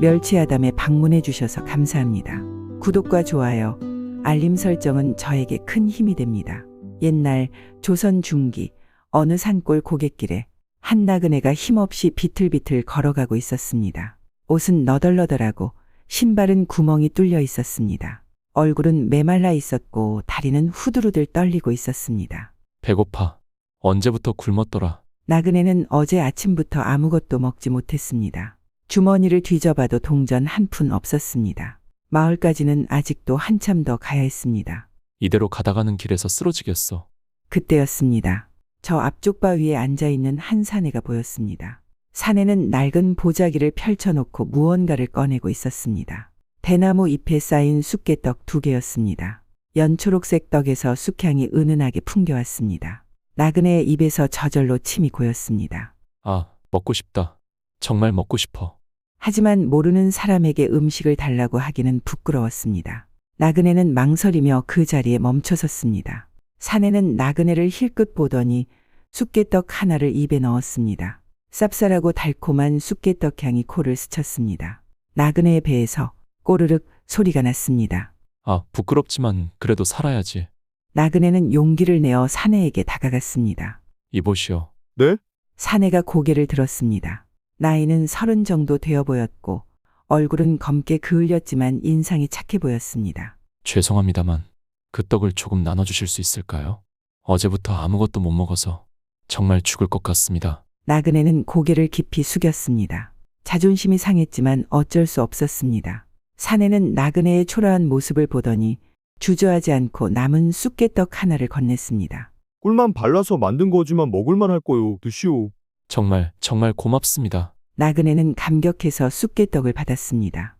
멸치아담에 방문해 주셔서 감사합니다. 구독과 좋아요, 알림 설정은 저에게 큰 힘이 됩니다. 옛날 조선 중기 어느 산골 고갯길에 한 나그네가 힘없이 비틀비틀 걸어가고 있었습니다. 옷은 너덜너덜하고 신발은 구멍이 뚫려 있었습니다. 얼굴은 메말라 있었고 다리는 후들후들 떨리고 있었습니다. 배고파. 언제부터 굶었더라. 나그네는 어제 아침부터 아무것도 먹지 못했습니다. 주머니를 뒤져봐도 동전 한 푼 없었습니다. 마을까지는 아직도 한참 더 가야 했습니다. 이대로 가다가는 길에서 쓰러지겠어. 그때였습니다. 저 앞쪽 바위에 앉아있는 한 사내가 보였습니다. 사내는 낡은 보자기를 펼쳐놓고 무언가를 꺼내고 있었습니다. 대나무 잎에 쌓인 쑥개떡 2개였습니다. 연초록색 떡에서 쑥향이 은은하게 풍겨왔습니다. 나그네의 입에서 저절로 침이 고였습니다. 아, 먹고 싶다. 정말 먹고 싶어. 하지만 모르는 사람에게 음식을 달라고 하기는 부끄러웠습니다. 나그네는 망설이며 그 자리에 멈춰섰습니다. 사내는 나그네를 힐끗 보더니 쑥개떡 하나를 입에 넣었습니다. 쌉쌀하고 달콤한 쑥개떡 향이 코를 스쳤습니다. 나그네의 배에서 꼬르륵 소리가 났습니다. 아, 부끄럽지만 그래도 살아야지. 나그네는 용기를 내어 사내에게 다가갔습니다. 이보시오. 네? 사내가 고개를 들었습니다. 나이는 30 정도 되어 보였고 얼굴은 검게 그을렸지만 인상이 착해 보였습니다. 죄송합니다만 그 떡을 조금 나눠주실 수 있을까요? 어제부터 아무것도 못 먹어서 정말 죽을 것 같습니다. 나그네는 고개를 깊이 숙였습니다. 자존심이 상했지만 어쩔 수 없었습니다. 사내는 나그네의 초라한 모습을 보더니 주저하지 않고 남은 쑥개떡 하나를 건넸습니다. 꿀만 발라서 만든 거지만 먹을만 할 거요. 드시오. 정말 고맙습니다. 나그네는 감격해서 쑥개떡을 받았습니다.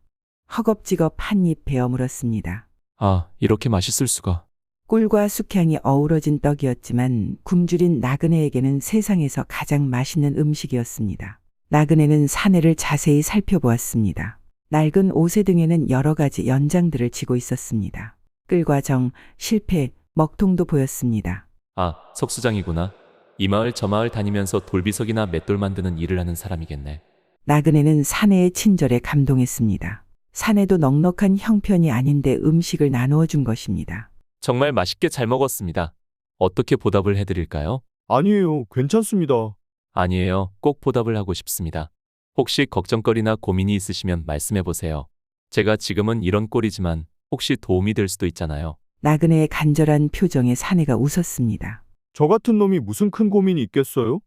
허겁지겁 한 입 베어 물었습니다. 아, 이렇게 맛있을 수가. 꿀과 쑥향이 어우러진 떡이었지만 굶주린 나그네에게는 세상에서 가장 맛있는 음식이었습니다. 나그네는 사내를 자세히 살펴보았습니다. 낡은 옷의 등에는 여러 가지 연장들을 지고 있었습니다. 끌과 정, 실패, 먹통도 보였습니다. 아, 석수장이구나. 이 마을 저 마을 다니면서 돌비석이나 맷돌 만드는 일을 하는 사람이겠네. 나그네는 사내의 친절에 감동했습니다. 사내도 넉넉한 형편이 아닌데 음식을 나누어 준 것입니다. 정말 맛있게 잘 먹었습니다. 어떻게 보답을 해드릴까요? 아니에요. 괜찮습니다. 아니에요. 꼭 보답을 하고 싶습니다. 혹시 걱정거리나 고민이 있으시면 말씀해보세요. 제가 지금은 이런 꼴이지만 혹시 도움이 될 수도 있잖아요. 나그네의 간절한 표정에 사내가 웃었습니다. 저 같은 놈이 무슨 큰 고민이 있겠어요?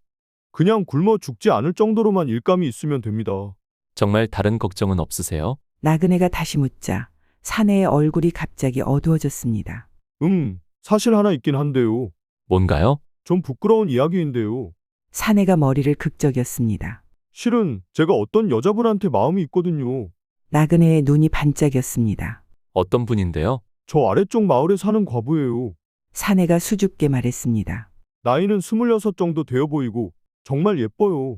그냥 굶어 죽지 않을 정도로만 일감이 있으면 됩니다. 정말 다른 걱정은 없으세요? 나그네가 다시 묻자 사내의 얼굴이 갑자기 어두워졌습니다. 사실 하나 있긴 한데요. 뭔가요? 좀 부끄러운 이야기인데요. 사내가 머리를 극적였습니다. 실은 제가 어떤 여자분한테 마음이 있거든요. 나그네의 눈이 반짝였습니다. 어떤 분인데요? 저 아래쪽 마을에 사는 과부예요. 사내가 수줍게 말했습니다. 나이는 26 정도 되어 보이고 정말 예뻐요.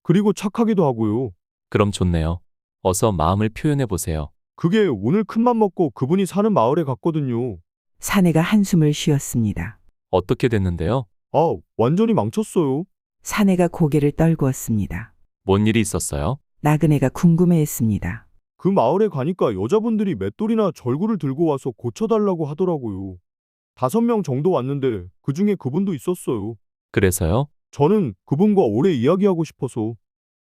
그리고 착하기도 하고요. 그럼 좋네요. 어서 마음을 표현해보세요. 그게 오늘 큰맘 먹고 그분이 사는 마을에 갔거든요. 사내가 한숨을 쉬었습니다. 어떻게 됐는데요? 아, 완전히 망쳤어요. 사내가 고개를 떨구었습니다. 뭔 일이 있었어요? 나그네가 궁금해했습니다. 그 마을에 가니까 여자분들이 맷돌이나 절구를 들고 와서 고쳐달라고 하더라고요. 5명 정도 왔는데 그중에 그분도 있었어요. 그래서요? 저는 그분과 오래 이야기하고 싶어서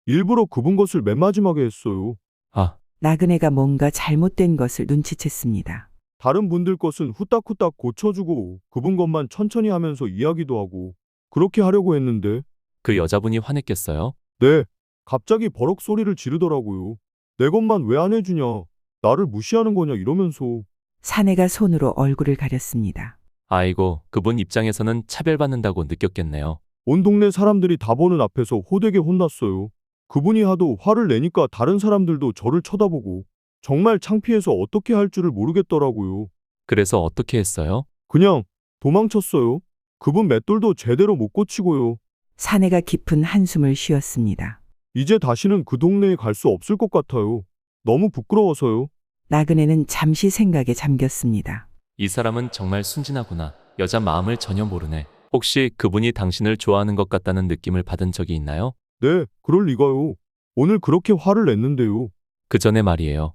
일부러 그분 것을 맨 마지막에 했어요. 아, 나그네가 뭔가 잘못된 것을 눈치챘습니다. 다른 분들 것은 후딱후딱 고쳐주고 그분 것만 천천히 하면서 이야기도 하고 그렇게 하려고 했는데 그 여자분이 화냈겠어요? 네, 갑자기 버럭 소리를 지르더라고요. 내 것만 왜 안 해주냐, 나를 무시하는 거냐 이러면서. 사내가 손으로 얼굴을 가렸습니다. 아이고, 그분 입장에서는 차별받는다고 느꼈겠네요. 온 동네 사람들이 다 보는 앞에서 호되게 혼났어요. 그분이 하도 화를 내니까 다른 사람들도 저를 쳐다보고 정말 창피해서 어떻게 할 줄을 모르겠더라고요. 그래서 어떻게 했어요? 그냥 도망쳤어요. 그분 맷돌도 제대로 못 고치고요. 사내가 깊은 한숨을 쉬었습니다. 이제 다시는 그 동네에 갈 수 없을 것 같아요. 너무 부끄러워서요. 나그네는 잠시 생각에 잠겼습니다. 이 사람은 정말 순진하구나. 여자 마음을 전혀 모르네. 혹시 그분이 당신을 좋아하는 것 같다는 느낌을 받은 적이 있나요? 네, 그럴 리가요. 오늘 그렇게 화를 냈는데요. 그 전에 말이에요.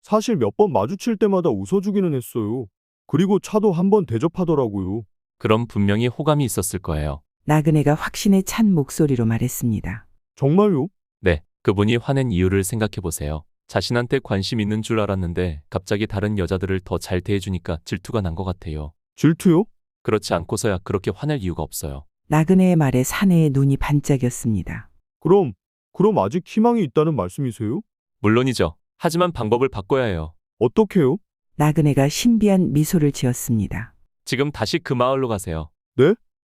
사실 몇 번 마주칠 때마다 웃어주기는 했어요. 그리고 차도 한 번 대접하더라고요. 그럼 분명히 호감이 있었을 거예요. 나그네가 확신에 찬 목소리로 말했습니다. 정말요? 네, 그분이 화낸 이유를 생각해 보세요. 자신한테 관심 있는 줄 알았는데 갑자기 다른 여자들을 더 잘 대해주니까 질투가 난 것 같아요. 질투요? 그렇지 않고서야 그렇게 화낼 이유가 없어요. 나그네의 말에 사내의 눈이 반짝였습니다. 그럼 아직 희망이 있다는 말씀이세요? 물론이죠. 하지만 방법을 바꿔야 해요. 어떻게요? 나그네가 신비한 미소를 지었습니다. 지금 다시 그 마을로 가세요.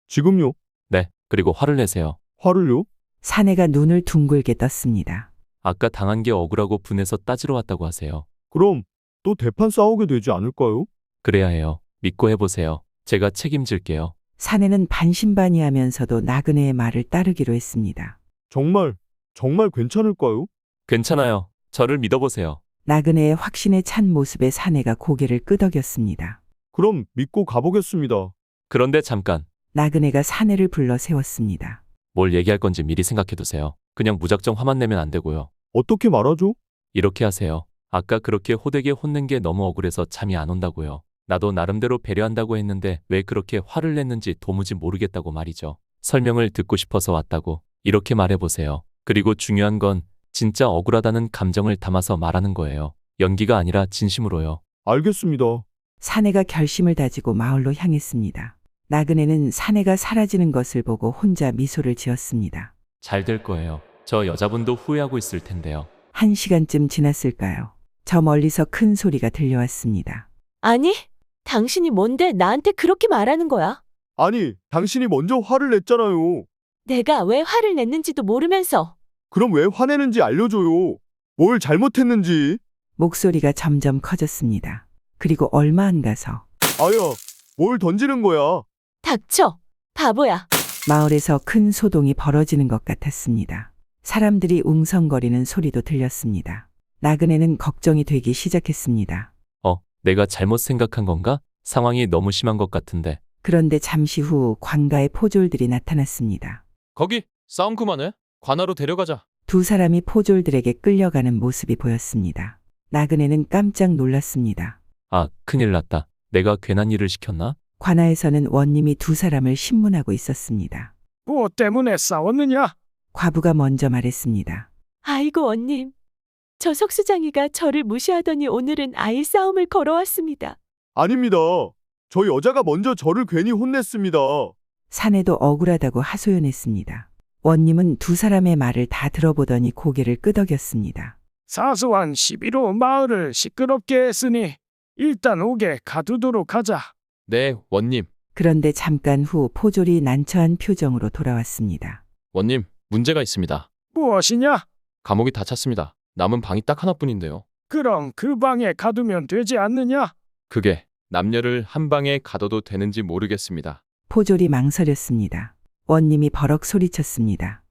지금요? 네, 그리고 화를 내세요. 화를요? 사내가 눈을 둥글게 떴습니다. 아까 당한 게 억울하고 분해서 따지러 왔다고 하세요. 그럼 또 대판 싸우게 되지 않을까요? 그래야 해요. 믿고 해보세요. 제가 책임질게요. 사내는 반신반의하면서도 나그네의 말을 따르기로 했습니다. 정말 괜찮을까요? 괜찮아요. 저를 믿어보세요. 나그네의 확신에 찬 모습에 사내가 고개를 끄덕였습니다. 그럼 믿고 가보겠습니다. 그런데 잠깐, 나그네가 사내를 불러 세웠습니다. 뭘 얘기할 건지 미리 생각해두세요. 그냥 무작정 화만 내면 안 되고요. 어떻게 말하죠? 이렇게 하세요. 아까 그렇게 호되게 혼낸 게 너무 억울해서 잠이 안 온다고요. 나도 나름대로 배려한다고 했는데 왜 그렇게 화를 냈는지 도무지 모르겠다고 말이죠. 설명을 듣고 싶어서 왔다고. 이렇게 말해보세요. 그리고 중요한 건 진짜 억울하다는 감정을 담아서 말하는 거예요. 연기가 아니라 진심으로요. 알겠습니다. 사내가 결심을 다지고 마을로 향했습니다. 나그네는 사내가 사라지는 것을 보고 혼자 미소를 지었습니다. 잘 될 거예요. 저 여자분도 후회하고 있을 텐데요. 1시간쯤 지났을까요? 저 멀리서 큰 소리가 들려왔습니다. 아니, 당신이 뭔데 나한테 그렇게 말하는 거야? 아니, 당신이 먼저 화를 냈잖아요. 내가 왜 화를 냈는지도 모르면서. 그럼 왜 화내는지 알려줘요. 뭘 잘못했는지. 목소리가 점점 커졌습니다. 그리고 얼마 안 가서 아야, 뭘 던지는 거야? 닥쳐, 바보야. 마을에서 큰 소동이 벌어지는 것 같았습니다. 사람들이 웅성거리는 소리도 들렸습니다. 나그네는 걱정이 되기 시작했습니다. 내가 잘못 생각한 건가? 상황이 너무 심한 것 같은데. 그런데 잠시 후 관가의 포졸들이 나타났습니다. 거기 싸움 그만해. 관하로 데려가자. 두 사람이 포졸들에게 끌려가는 모습이 보였습니다. 나그네는 깜짝 놀랐습니다. 아, 큰일 났다. 내가 괜한 일을 시켰나? 관아에서는 원님이 두 사람을 신문하고 있었습니다. 뭐 때문에 싸웠느냐? 과부가 먼저 말했습니다. 아이고, 언님. 저 석수장이가 저를 무시하더니 오늘은 아예 싸움을 걸어왔습니다. 아닙니다. 저 여자가 먼저 저를 괜히 혼냈습니다. 사내도 억울하다고 하소연했습니다. 원님은 두 사람의 말을 다 들어보더니 고개를 끄덕였습니다. 사소한 시비로 마을을 시끄럽게 했으니 일단 옥에 가두도록 하자. 네, 원님. 그런데 잠깐 후 포졸이 난처한 표정으로 돌아왔습니다. 원님, 문제가 있습니다. 무엇이냐? 감옥이 다 찼습니다. 남은 방이 딱 하나뿐인데요. 그럼 그 방에 가두면 되지 않느냐? 그게 남녀를 한 방에 가둬도 되는지 모르겠습니다. 포졸이 망설였습니다. 원님이 버럭 소리쳤습니다.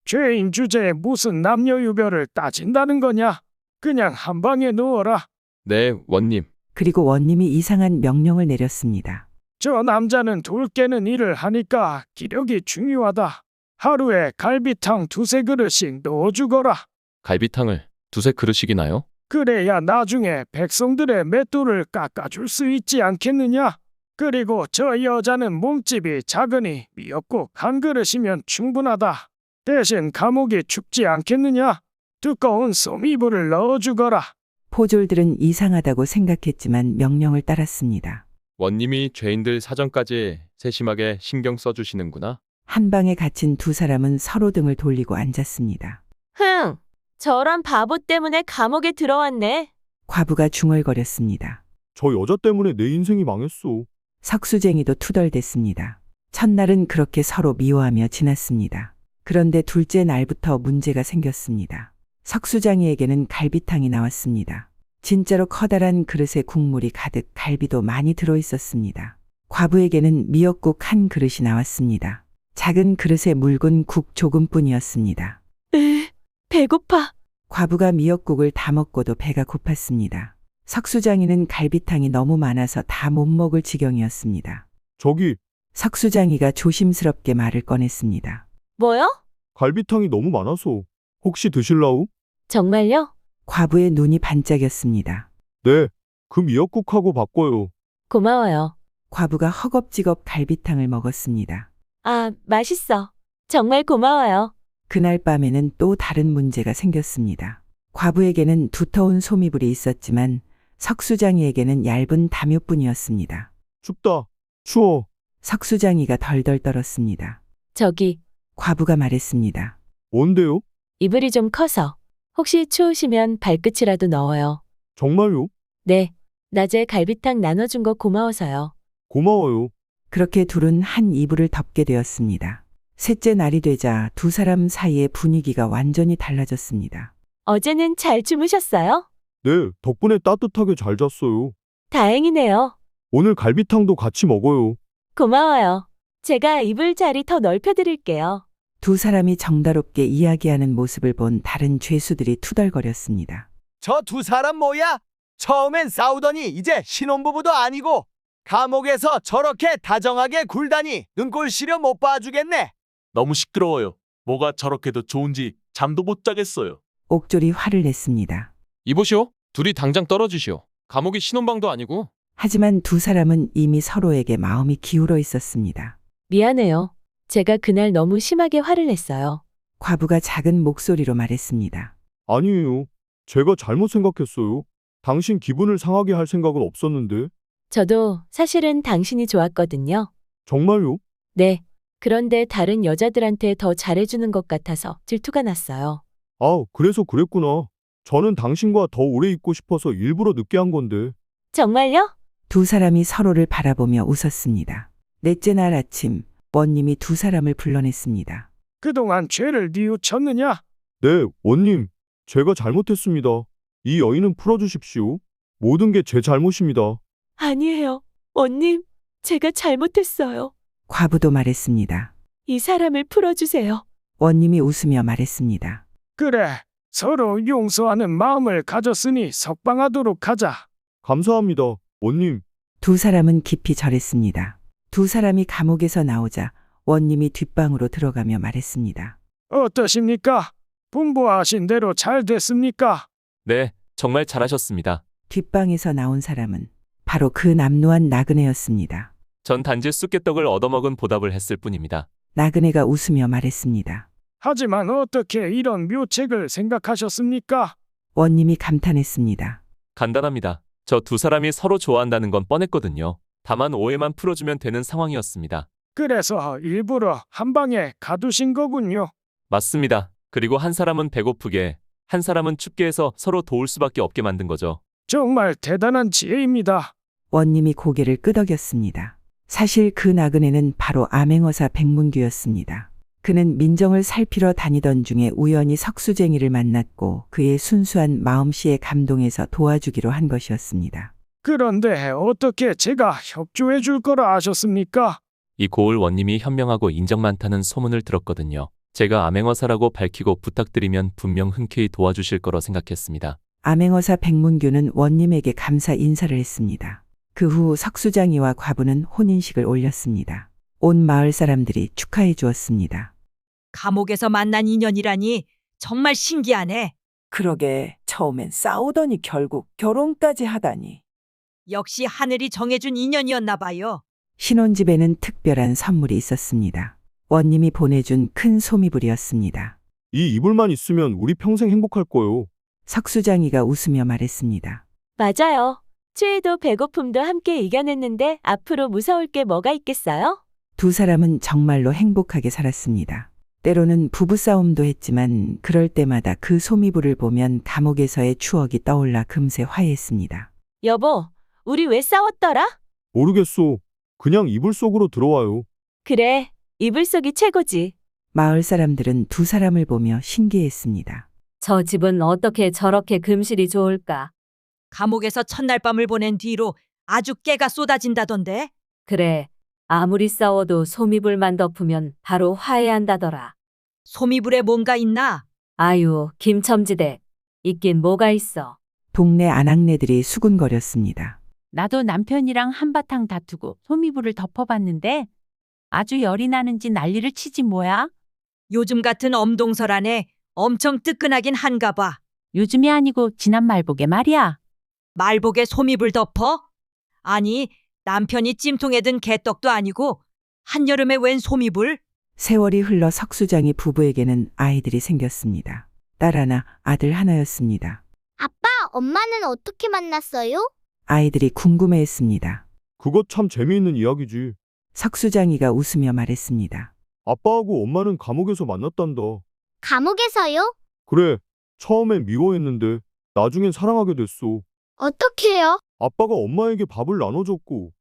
죄인 주제에 무슨 남녀 유별을 따진다는 거냐? 그냥 한 방에 누워라. 네, 원님. 그리고 원님이 이상한 명령을 내렸습니다. 저 남자는 돌 깨는 일을 하니까 기력이 중요하다. 하루에 갈비탕 2-3그릇씩 넣어주거라. 갈비탕을 2-3그릇씩이나요? 그래야 나중에 백성들의 맷돌을 깎아줄 수 있지 않겠느냐? 그리고 저 여자는 몸집이 작으니 미역국 1그릇이면 충분하다. 대신 감옥이 춥지 않겠느냐? 두꺼운 솜이불을 넣어주거라. 포졸들은 이상하다고 생각했지만 명령을 따랐습니다. 원님이 죄인들 사정까지 세심하게 신경 써주시는구나. 한 방에 갇힌 두 사람은 서로 등을 돌리고 앉았습니다. 저런 바보 때문에 감옥에 들어왔네. 과부가 중얼거렸습니다. 저 여자 때문에 내 인생이 망했어. 석수쟁이도 투덜댔습니다. 첫날은 그렇게 서로 미워하며 지났습니다. 그런데 둘째 날부터 문제가 생겼습니다. 석수장이에게는 갈비탕이 나왔습니다. 진짜로 커다란 그릇에 국물이 가득 갈비도 많이 들어있었습니다. 과부에게는 미역국 1그릇이 나왔습니다. 작은 그릇에 묽은 국 조금뿐이었습니다. 배고파. 과부가 미역국을 다 먹고도 배가 고팠습니다. 석수장이는 갈비탕이 너무 많아서 다 못 먹을 지경이었습니다. 저기, 석수장이가 조심스럽게 말을 꺼냈습니다. 뭐요? 갈비탕이 너무 많아서 혹시 드실라우? 정말요? 과부의 눈이 반짝였습니다. 네, 그 미역국하고 바꿔요. 고마워요. 과부가 허겁지겁 갈비탕을 먹었습니다. 아, 맛있어. 정말 고마워요. 그날 밤에는 또 다른 문제가 생겼습니다. 과부에게는 두터운 소미불이 있었지만 석수장이에게는 얇은 담요뿐이었습니다. 춥다. 추워. 석수장이가 덜덜 떨었습니다. 저기, 과부가 말했습니다. 뭔데요? 이불이 좀 커서 혹시 추우시면 발끝이라도 넣어요. 정말요? 네, 낮에 갈비탕 나눠준 거 고마워서요. 고마워요. 그렇게 둘은 한 이불을 덮게 되었습니다. 셋째 날이 되자 두 사람 사이의 분위기가 완전히 달라졌습니다. 어제는 잘 주무셨어요? 네, 덕분에 따뜻하게 잘 잤어요. 다행이네요. 오늘 갈비탕도 같이 먹어요. 고마워요. 제가 이불 자리 더 넓혀드릴게요. 두 사람이 정다롭게 이야기하는 모습을 본 다른 죄수들이 투덜거렸습니다. 저 두 사람 뭐야? 처음엔 싸우더니 이제 신혼부부도 아니고 감옥에서 저렇게 다정하게 굴다니 눈꼴 시려 못 봐주겠네. 너무 시끄러워요. 뭐가 저렇게도 좋은지 잠도 못 자겠어요. 옥졸이 화를 냈습니다. 이보시오. 둘이 당장 떨어지시오. 감옥이 신혼방도 아니고. 하지만 두 사람은 이미 서로에게 마음이 기울어 있었습니다. 미안해요. 제가 그날 너무 심하게 화를 냈어요. 과부가 작은 목소리로 말했습니다. 아니에요. 제가 잘못 생각했어요. 당신 기분을 상하게 할 생각은 없었는데. 저도 사실은 당신이 좋았거든요. 정말요? 네. 그런데 다른 여자들한테 더 잘해주는 것 같아서 질투가 났어요. 아, 그래서 그랬구나. 저는 당신과 더 오래 있고 싶어서 일부러 늦게 한 건데. 정말요? 두 사람이 서로를 바라보며 웃었습니다. 넷째 날 아침, 원님이 두 사람을 불러냈습니다. 그동안 죄를 뉘우쳤느냐? 네, 원님. 제가 잘못했습니다. 이 여인은 풀어주십시오. 모든 게 제 잘못입니다. 아니에요. 원님, 제가 잘못했어요. 과부도 말했습니다. 이 사람을 풀어주세요. 원님이 웃으며 말했습니다. 그래, 서로 용서하는 마음을 가졌으니 석방하도록 하자. 감사합니다, 원님. 두 사람은 깊이 절했습니다. 두 사람이 감옥에서 나오자 원님이 뒷방으로 들어가며 말했습니다. 어떠십니까? 분부하신 대로 잘 됐습니까? 네, 정말 잘하셨습니다. 뒷방에서 나온 사람은 바로 그 남루한 나그네였습니다. 전 단지 쑥개떡을 얻어먹은 보답을 했을 뿐입니다. 나그네가 웃으며 말했습니다. 하지만 어떻게 이런 묘책을 생각하셨습니까? 원님이 감탄했습니다. 간단합니다. 저 두 사람이 서로 좋아한다는 건 뻔했거든요. 다만 오해만 풀어주면 되는 상황이었습니다. 그래서 일부러 한 방에 가두신 거군요. 맞습니다. 그리고 한 사람은 배고프게, 한 사람은 춥게 해서 서로 도울 수밖에 없게 만든 거죠. 정말 대단한 지혜입니다. 원님이 고개를 끄덕였습니다. 사실 그 나그네는 바로 암행어사 백문규였습니다. 그는 민정을 살피러 다니던 중에 우연히 석수쟁이를 만났고 그의 순수한 마음씨에 감동해서 도와주기로 한 것이었습니다. 그런데 어떻게 제가 협조해 줄 거라 아셨습니까? 이 고을 원님이 현명하고 인정 많다는 소문을 들었거든요. 제가 암행어사라고 밝히고 부탁드리면 분명 흔쾌히 도와주실 거라 생각했습니다. 암행어사 백문규는 원님에게 감사 인사를 했습니다. 그 후 석수장이와 과부는 혼인식을 올렸습니다. 온 마을 사람들이 축하해 주었습니다. 감옥에서 만난 인연이라니 정말 신기하네. 그러게 처음엔 싸우더니 결국 결혼까지 하다니. 역시 하늘이 정해준 인연이었나 봐요. 신혼집에는 특별한 선물이 있었습니다. 원님이 보내준 큰 소미불이었습니다. 이 이불만 있으면 우리 평생 행복할 거요. 석수장이가 웃으며 말했습니다. 맞아요. 추위도 배고픔도 함께 이겨냈는데 앞으로 무서울 게 뭐가 있겠어요? 두 사람은 정말로 행복하게 살았습니다. 때로는 부부싸움도 했지만 그럴 때마다 그 소미불을 보면 감옥에서의 추억이 떠올라 금세 화해했습니다. 여보, 우리 왜 싸웠더라? 모르겠소. 그냥 이불 속으로 들어와요. 그래, 이불 속이 최고지. 마을 사람들은 두 사람을 보며 신기했습니다. 저 집은 어떻게 저렇게 금실이 좋을까? 감옥에서 첫날 밤을 보낸 뒤로 아주 깨가 쏟아진다던데. 그래, 아무리 싸워도 소미불만 덮으면 바로 화해한다더라. 소미불에 뭔가 있나? 아유, 김첨지대. 있긴 뭐가 있어. 동네 아낙네들이 수군거렸습니다. 나도 남편이랑 한바탕 다투고 소미불을 덮어봤는데 아주 열이 나는지 난리를 치지 뭐야? 요즘 같은 엄동설 안에 엄청 뜨끈하긴 한가 봐. 요즘이 아니고 지난 말복에 말이야. 말복에 솜입을 덮어? 아니, 남편이 찜통에 든 개떡도 아니고 한여름에 웬 솜입을? 세월이 흘러 석수장이 부부에게는 아이들이 생겼습니다. 딸 하나, 아들 하나였습니다. 아빠, 엄마는 어떻게 만났어요? 아이들이 궁금해했습니다. 그것 참 재미있는 이야기지. 석수장이가 웃으며 말했습니다. 아빠하고 엄마는 감옥에서 만났단다. 감옥에서요? 그래, 처음엔 미워했는데 나중엔 사랑하게 됐어. 어떻게요? 아빠가 엄마에게 밥을 나눠줬고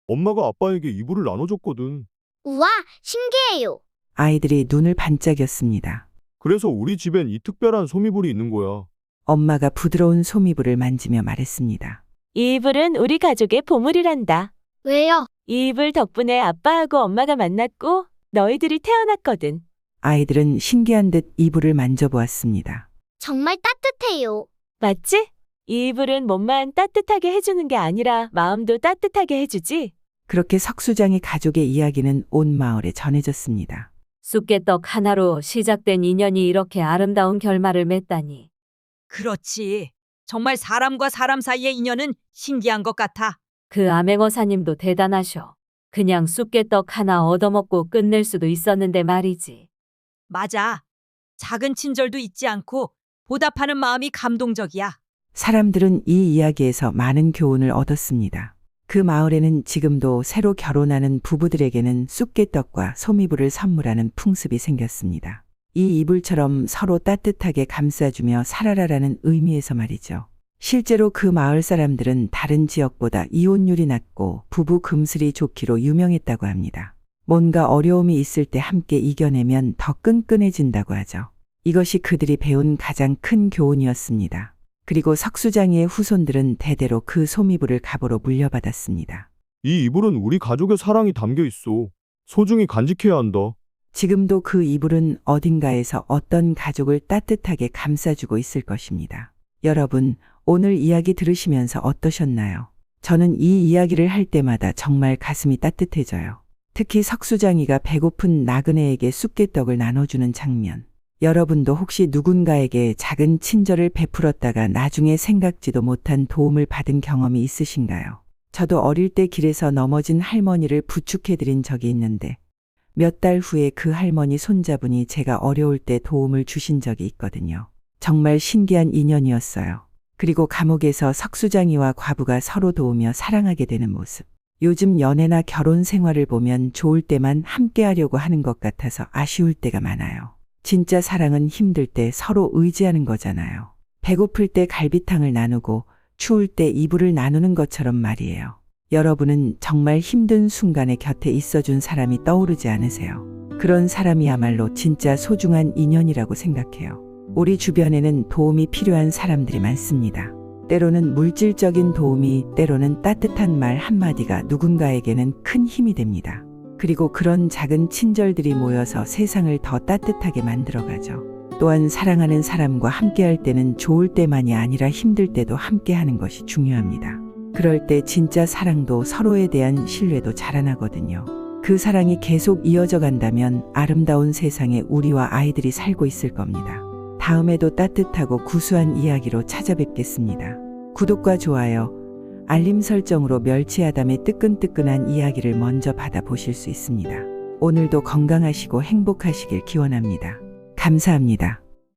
엄마가 아빠에게 이불을 나눠줬거든. 우와, 신기해요. 아이들이 눈을 반짝였습니다. 그래서 우리 집엔 이 특별한 솜이불이 있는 거야. 엄마가 부드러운 솜이불을 만지며 말했습니다. 이 이불은 우리 가족의 보물이란다. 왜요? 이 이불 덕분에 아빠하고 엄마가 만났고 너희들이 태어났거든. 아이들은 신기한 듯 이불을 만져보았습니다. 정말 따뜻해요. 맞지? 이 이불은 몸만 따뜻하게 해주는 게 아니라 마음도 따뜻하게 해주지. 그렇게 석수장의 가족의 이야기는 온 마을에 전해졌습니다. 쑥개떡 하나로 시작된 인연이 이렇게 아름다운 결말을 맺다니. 그렇지. 정말 사람과 사람 사이의 인연은 신기한 것 같아. 그 암행어사님도 대단하셔. 그냥 쑥개떡 하나 얻어먹고 끝낼 수도 있었는데 말이지. 맞아. 작은 친절도 잊지 않고 보답하는 마음이 감동적이야. 사람들은 이 이야기에서 많은 교훈을 얻었습니다. 그 마을에는 지금도 새로 결혼하는 부부들에게는 쑥개떡과 솜이불을 선물하는 풍습이 생겼습니다. 이 이불처럼 서로 따뜻하게 감싸주며 살아라라는 의미에서 말이죠. 실제로 그 마을 사람들은 다른 지역보다 이혼율이 낮고 부부 금슬이 좋기로 유명했다고 합니다. 뭔가 어려움이 있을 때 함께 이겨내면 더 끈끈해진다고 하죠. 이것이 그들이 배운 가장 큰 교훈이었습니다. 그리고 석수장이의 후손들은 대대로 그 솜이불을 갑오로 물려받았습니다. 이 이불은 우리 가족의 사랑이 담겨 있어. 소중히 간직해야 한다. 지금도 그 이불은 어딘가에서 어떤 가족을 따뜻하게 감싸주고 있을 것입니다. 여러분, 오늘 이야기 들으시면서 어떠셨나요? 저는 이 이야기를 할 때마다 정말 가슴이 따뜻해져요. 특히 석수장이가 배고픈 나그네에게 쑥개떡을 나눠주는 장면. 여러분도 혹시 누군가에게 작은 친절을 베풀었다가 나중에 생각지도 못한 도움을 받은 경험이 있으신가요? 저도 어릴 때 길에서 넘어진 할머니를 부축해드린 적이 있는데 몇 달 후에 그 할머니 손자분이 제가 어려울 때 도움을 주신 적이 있거든요. 정말 신기한 인연이었어요. 그리고 감옥에서 석수장이와 과부가 서로 도우며 사랑하게 되는 모습. 요즘 연애나 결혼 생활을 보면 좋을 때만 함께하려고 하는 것 같아서 아쉬울 때가 많아요. 진짜 사랑은 힘들 때 서로 의지하는 거잖아요. 배고플 때 갈비탕을 나누고 추울 때 이불을 나누는 것처럼 말이에요. 여러분은 정말 힘든 순간에 곁에 있어준 사람이 떠오르지 않으세요? 그런 사람이야말로 진짜 소중한 인연이라고 생각해요. 우리 주변에는 도움이 필요한 사람들이 많습니다. 때로는 물질적인 도움이, 때로는 따뜻한 말 한마디가 누군가에게는 큰 힘이 됩니다. 그리고 그런 작은 친절들이 모여서 세상을 더 따뜻하게 만들어가죠. 또한 사랑하는 사람과 함께할 때는 좋을 때만이 아니라 힘들 때도 함께하는 것이 중요합니다. 그럴 때 진짜 사랑도 서로에 대한 신뢰도 자라나거든요. 그 사랑이 계속 이어져 간다면 아름다운 세상에 우리와 아이들이 살고 있을 겁니다. 다음에도 따뜻하고 구수한 이야기로 찾아뵙겠습니다. 구독과 좋아요, 알림 설정으로 멸치아담의 뜨끈뜨끈한 이야기를 먼저 받아보실 수 있습니다. 오늘도 건강하시고 행복하시길 기원합니다. 감사합니다.